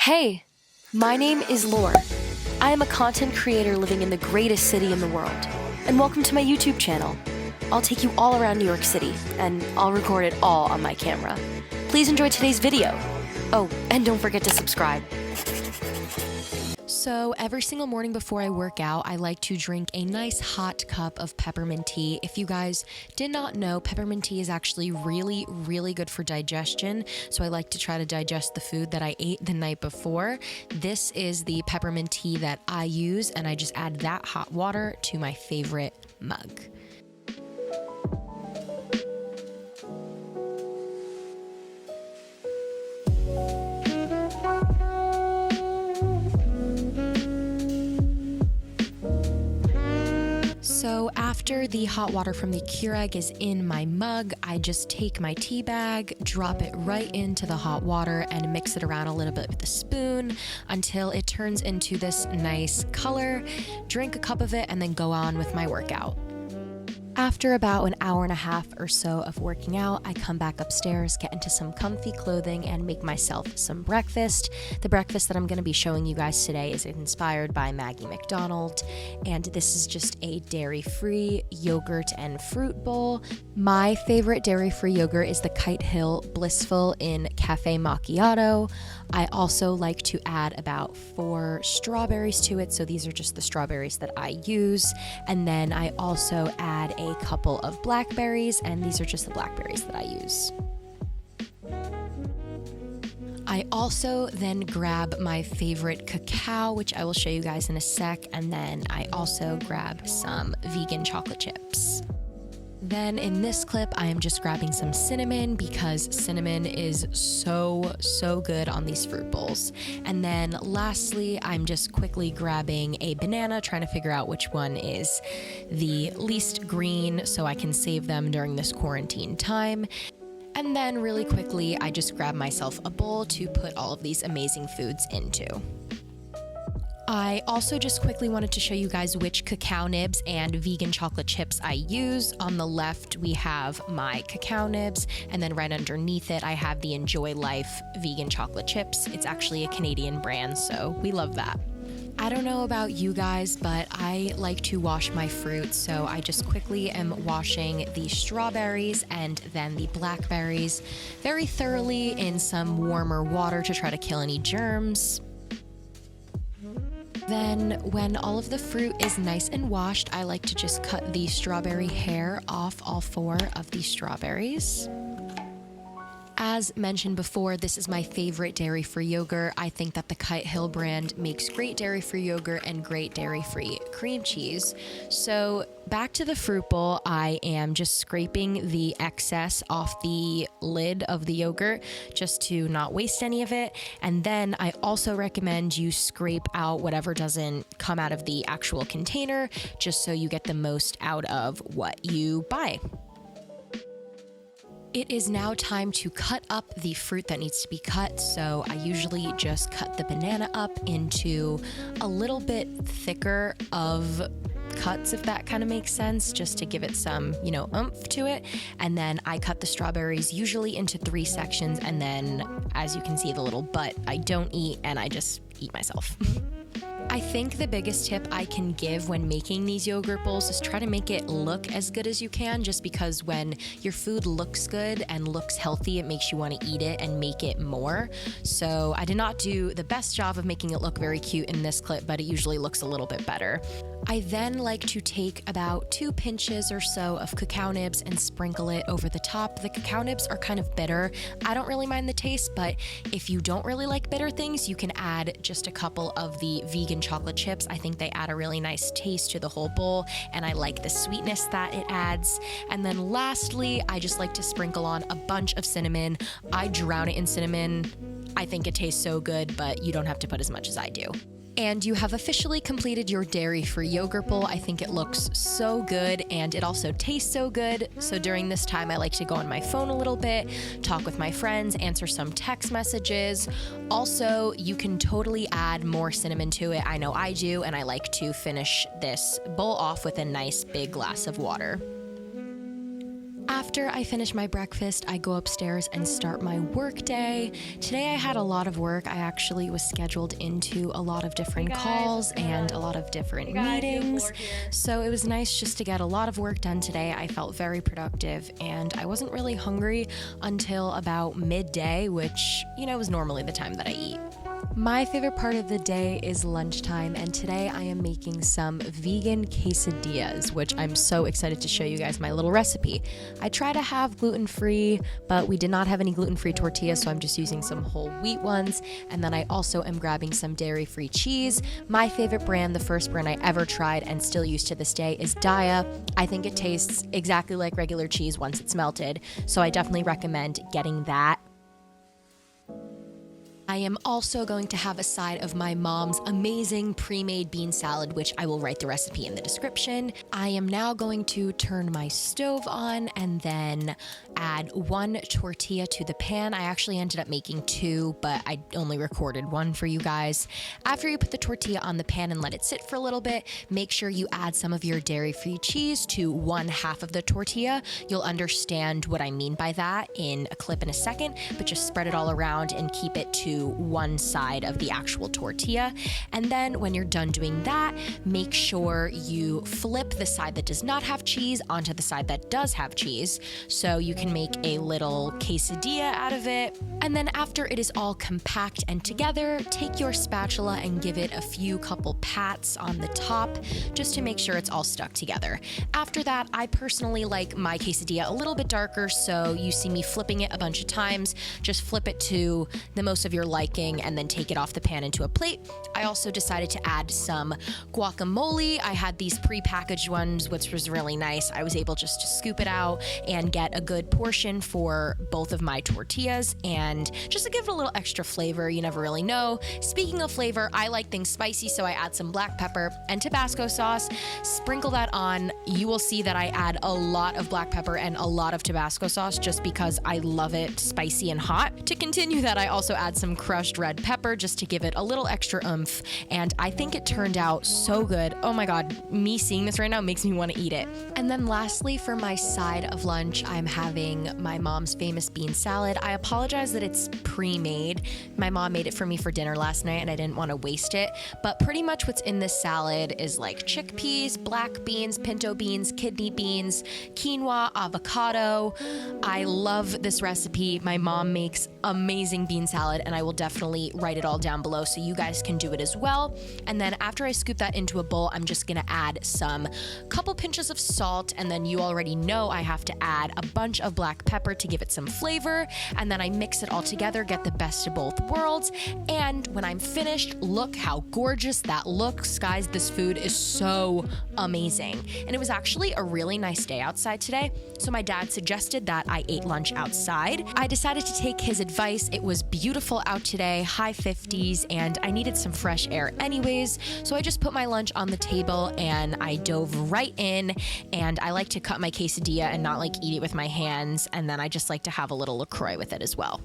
Hey, my name is Laur. I am a content creator living in the greatest city in the world. And welcome to my YouTube channel. I'll take you all around New York City, and I'll record it all on my camera. Please enjoy today's video. Oh, and don't forget to subscribe. So every single morning before I work out, I like to drink a nice hot cup of peppermint tea. If you guys did not know, peppermint tea is actually really good for digestion. So I like to try to digest the food that I ate the night before. This is the peppermint tea that I use, and I just add that hot water to my favorite mug. So after the hot water from the Keurig is in my mug, I just take my tea bag, drop it right into the hot water, and mix it around a little bit with a spoon until it turns into this nice color. Drink a cup of it and then go on with my workout. After about an hour and a half or so of working out, I come back upstairs, get into some comfy clothing, and make myself some breakfast. The breakfast that I'm going to be showing you guys today is inspired by Maggie MacDonald, and this is just a dairy-free yogurt and fruit bowl. My favorite dairy-free yogurt is the Kite Hill Blissful in Cafe Macchiato. I also like to add about 4 strawberries to it, so these are just the strawberries that I use. And then I also add a couple of blackberries, and these are just the blackberries that I use. I also then grab my favorite cacao, which I will show you guys in a sec, and then I also grab some vegan chocolate chips. Then in this clip, I am just grabbing some cinnamon because cinnamon is so good on these fruit bowls. And then lastly, I'm just quickly grabbing a banana, trying to figure out which one is the least green so I can save them during this quarantine time. And then really quickly, I just grab myself a bowl to put all of these amazing foods into. I also just quickly wanted to show you guys which cacao nibs and vegan chocolate chips I use. On the left, we have my cacao nibs, and then right underneath it, I have the Enjoy Life vegan chocolate chips. It's actually a Canadian brand, so we love that. I don't know about you guys, but I like to wash my fruit, so I just quickly am washing the strawberries and then the blackberries very thoroughly in some warmer water to try to kill any germs. Then when all of the fruit is nice and washed, I like to just cut the strawberry hair off all 4 of the strawberries. As mentioned before, this is my favorite dairy-free yogurt. I think that the Kite Hill brand makes great dairy-free yogurt and great dairy-free cream cheese. So back to the fruit bowl, I am just scraping the excess off the lid of the yogurt just to not waste any of it. And then I also recommend you scrape out whatever doesn't come out of the actual container, just so you get the most out of what you buy. It is now time to cut up the fruit that needs to be cut, so I usually just cut the banana up into a little bit thicker of cuts, if that kind of makes sense, just to give it some, oomph to it. And then I cut the strawberries usually into 3 sections, and then, as you can see, the little butt I don't eat, and I just eat myself. I think the biggest tip I can give when making these yogurt bowls is try to make it look as good as you can, just because when your food looks good and looks healthy, it makes you want to eat it and make it more. So I did not do the best job of making it look very cute in this clip, but it usually looks a little bit better. I then like to take about 2 pinches or so of cacao nibs and sprinkle it over the top. The cacao nibs are kind of bitter. I don't really mind the taste, but if you don't really like bitter things, you can add just a couple of the vegan chocolate chips. I think they add a really nice taste to the whole bowl, and I like the sweetness that it adds. And then lastly, I just like to sprinkle on a bunch of cinnamon. I drown it in cinnamon. I think it tastes so good, but you don't have to put as much as I do. And you have officially completed your dairy-free yogurt bowl. I think it looks so good, and it also tastes so good. So during this time, I like to go on my phone a little bit, talk with my friends, answer some text messages. Also, you can totally add more cinnamon to it. I know I do, and I like to finish this bowl off with a nice big glass of water. After After I finish my breakfast, I go upstairs and start my work day. Today I had a lot of work. I actually was scheduled into a lot of different calls and a lot of different meetings. So it was nice just to get a lot of work done today. I felt very productive and I wasn't really hungry until about midday, which, is normally the time that I eat. My favorite part of the day is lunchtime, and today I am making some vegan quesadillas, which I'm so excited to show you guys my little recipe. I try to have gluten-free, but we did not have any gluten-free tortillas, so I'm just using some whole wheat ones, and then I also am grabbing some dairy-free cheese. My favorite brand, the first brand I ever tried and still use to this day, is Daiya. I think it tastes exactly like regular cheese once it's melted, so I definitely recommend getting that. I am also going to have a side of my mom's amazing pre-made bean salad, which I will write the recipe in the description. I am now going to turn my stove on and then add 1 tortilla to the pan. I actually ended up making 2, but I only recorded 1 for you guys. After you put the tortilla on the pan and let it sit for a little bit, make sure you add some of your dairy-free cheese to 1/2 of the tortilla. You'll understand what I mean by that in a clip in a second, but just spread it all around and keep it to one side of the actual tortilla. And then when you're done doing that, make sure you flip the side that does not have cheese onto the side that does have cheese, so you can make a little quesadilla out of it. And then after it is all compact and together, take your spatula and give it a few couple pats on the top just to make sure it's all stuck together. After that, I personally like my quesadilla a little bit darker, so you see me flipping it a bunch of times. Just flip it to the most of your liking and then take it off the pan into a plate. I also decided to add some guacamole. I had these pre-packaged ones, which was really nice. I was able just to scoop it out and get a good portion for both of my tortillas, and just to give it a little extra flavor. You never really know. Speaking of flavor, I like things spicy, so I add some black pepper and Tabasco sauce. Sprinkle that on. You will see that I add a lot of black pepper and a lot of Tabasco sauce just because I love it spicy and hot. To continue that, I also add some crushed red pepper just to give it a little extra oomph, and I think it turned out so good. Oh my god, me seeing this right now makes me want to eat it. And then lastly, for my side of lunch, I'm having my mom's famous bean salad. I apologize that it's pre-made. My mom made it for me for dinner last night and I didn't want to waste it, but pretty much what's in this salad is like chickpeas, black beans, pinto beans, kidney beans, quinoa, avocado. I love this recipe. My mom makes amazing bean salad, and I will definitely write it all down below so you guys can do it as well. And then after I scoop that into a bowl, I'm just gonna add some couple pinches of salt, and then you already know I have to add a bunch of black pepper to give it some flavor, and then I mix it all together, get the best of both worlds. And when I'm finished, look how gorgeous that looks. Guys, this food is so amazing. And it was actually a really nice day outside today, so my dad suggested that I ate lunch outside. I decided to take his advice. It was beautiful out today, high 50s, and I needed some fresh air anyways, so I just put my lunch on the table and I dove right in. And I like to cut my quesadilla and not like eat it with my hands, and then I just like to have a little LaCroix with it as well.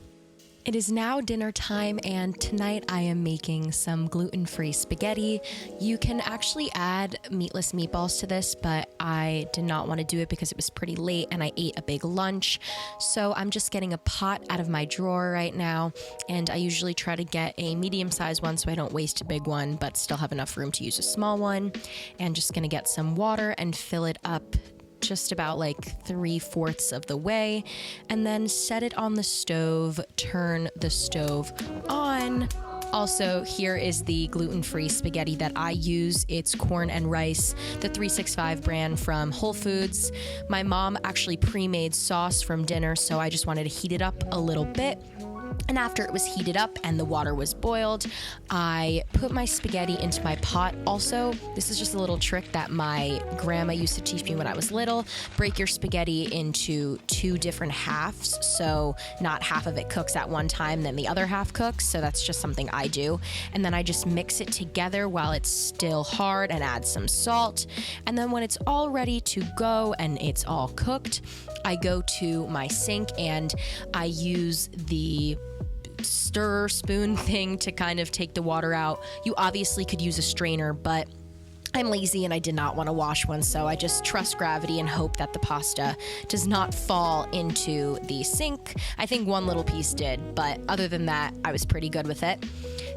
It is now dinner time, and tonight I am making some gluten-free spaghetti. You can actually add meatless meatballs to this, but I did not want to do it because it was pretty late and I ate a big lunch. So I'm just getting a pot out of my drawer right now, and I usually try to get a medium-sized one so I don't waste a big one, but still have enough room to use a small one. And just gonna get some water and fill it up just about like 3/4 of the way, and then set it on the stove, turn the stove on. Also, here is the gluten-free spaghetti that I use. It's corn and rice, the 365 brand from Whole Foods. My mom actually pre-made sauce from dinner, so I just wanted to heat it up a little bit. And after it was heated up and the water was boiled, I put my spaghetti into my pot. Also, this is just a little trick that my grandma used to teach me when I was little. Break your spaghetti into 2 different halves, so not half of it cooks at one time, then the other half cooks. So that's just something I do. And then I just mix it together while it's still hard and add some salt. And then when it's all ready to go and it's all cooked, I go to my sink and I use the stir spoon thing to kind of take the water out. You obviously could use a strainer, but I'm lazy and I did not want to wash one, so I just trust gravity and hope that the pasta does not fall into the sink. I think one little piece did, but other than that, I was pretty good with it.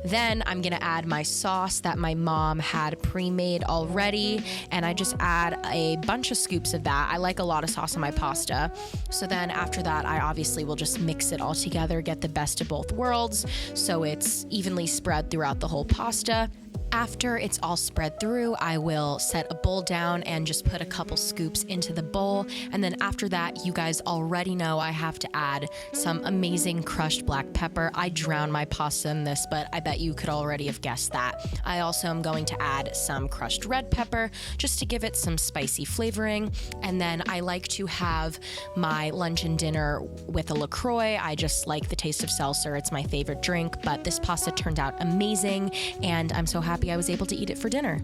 Then I'm gonna add my sauce that my mom had pre-made already, and I just add a bunch of scoops of that. I like a lot of sauce on my pasta. So then after that, I obviously will just mix it all together, get the best of both worlds, so it's evenly spread throughout the whole pasta. After it's all spread through, I will set a bowl down and just put a couple scoops into the bowl. And then after that, you guys already know I have to add some amazing crushed black pepper. I drown my pasta in this, but I bet you could already have guessed that. I also am going to add some crushed red pepper just to give it some spicy flavoring. And then I like to have my lunch and dinner with a LaCroix. I just like the taste of seltzer. It's my favorite drink, but this pasta turned out amazing, and I'm so happy I was able to eat it for dinner.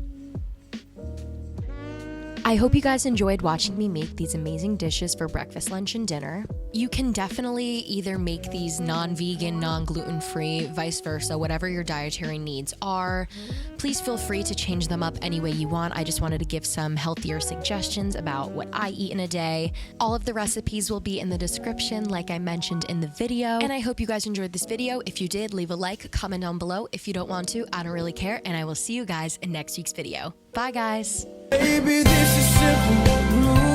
I hope you guys enjoyed watching me make these amazing dishes for breakfast, lunch, and dinner. You can definitely either make these non-vegan, non-gluten-free, vice versa, whatever your dietary needs are. Please feel free to change them up any way you want. I just wanted to give some healthier suggestions about what I eat in a day. All of the recipes will be in the description, like I mentioned in the video. And I hope you guys enjoyed this video. If you did, leave a like, comment down below. If you don't want to, I don't really care, and I will see you guys in next week's video. Bye, guys. Baby, this is simple.